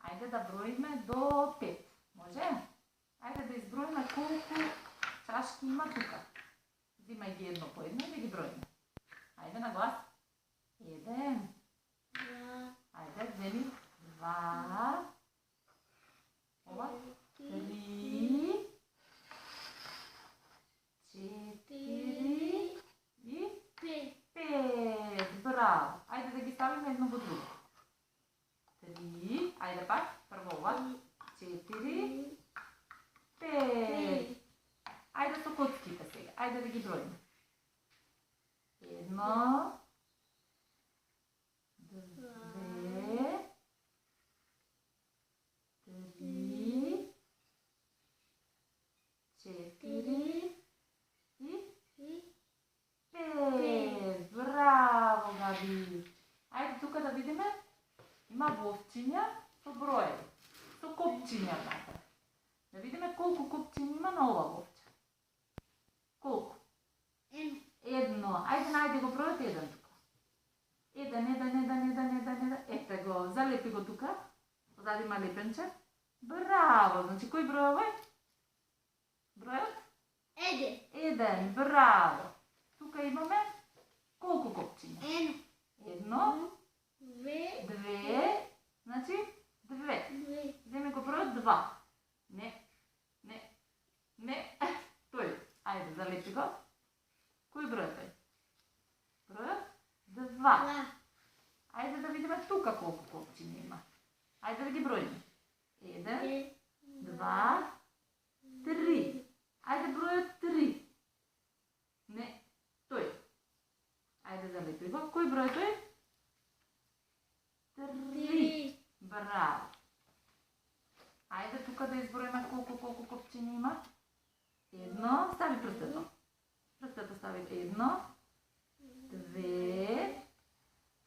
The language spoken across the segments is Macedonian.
Айде да броиме до 5. Може? Айде да изброиме колку чашки има тука. Взимај ги едно по едно и да ги броиме. Айде на глас. 1. Айде, вземи 2. Ова. 3. 4. И 5. Браво. Айде да ги ставиме едно во друго. 3. Айде пак. Прво ова. 4. 5. Айде со коцките сега. Айде да ги броиме. 1, 2, 3, 4 и 5. Браво, Габи! Ајде тука да видиме. Има вовчиња со броеви. Со копчиња внатре. Да видиме колку копчиња има на ова вовче. Колку? Едно. Ајде најде го бројот 1 тука. 1. Ете го, залепи го тука. Позади има лепенче. Браво! Значи, кој број овој? Бројот? 1. Браво! Тука имаме колку копчиња? 1, 2, значи 2. Земи го бројот 2. Не. Тој. Ајде, залепи го. Кој број е тој? Бројот 2. Ајде да видиме тука колку копчиња има. Ајде да ги броиме. 1, 2, 3. Ајде бројот 3. Не, тој. Ајде залепи го. Кој број е тој? 3. Браво. Ајде тука да изброиме колку копчиња има. 1, стави прстето. Прстето стави 1, 2,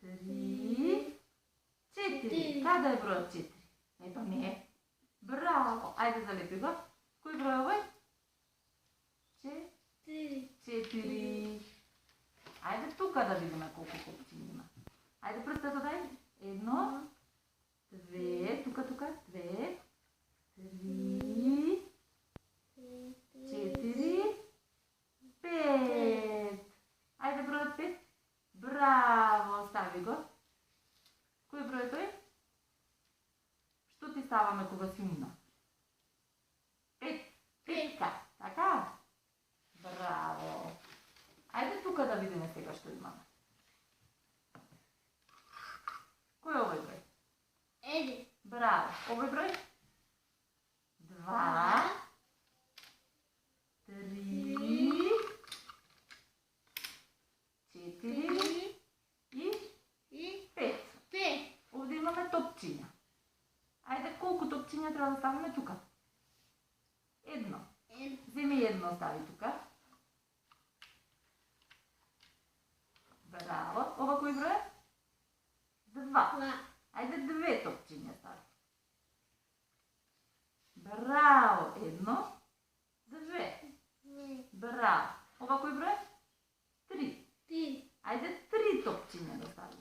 3, 4. Каде е бројот 4? Ето не е. Браво! Ајде залепи го. Кој број е овој? 4. Ајде тука да видиме колку копчиња има. Ајде прстето дај. 1, 2, тука, 2, 3, 4, 5. Ајде бројот 5. Браво, стави го. Кој број е тој? Што ти ставаме кога си умна? 5. Петка, така? Браво. Ајде тука да видиме сега што имаме. Кој е овој број? 1. Браво. Овој број? 2, 3, 4 и 5. Овде имаме топчиња. Ајде колку топчиња треба да ставиме тука? 1. Земи 1 стави тука. Браво. Ова кој број е? 2. Ајде 2 топчиња стави. Браво. 1, 2. Браво. Ова кој број? 3. Ајде 3 топчиња да стави.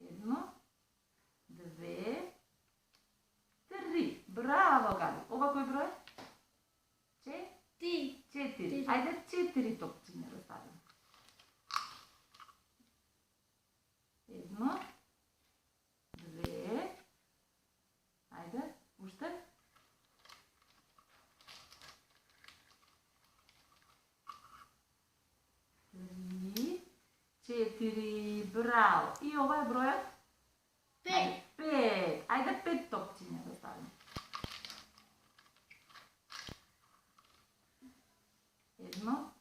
1, 2, 3. Браво, Габи. Ова кој број? 4. Ајде 4 топчиња да ставим. 1, 2. Ајде, уште. 3, 4. Браво. И ова е бројот? 5. Ајде 5 топчиња да ставим. 1,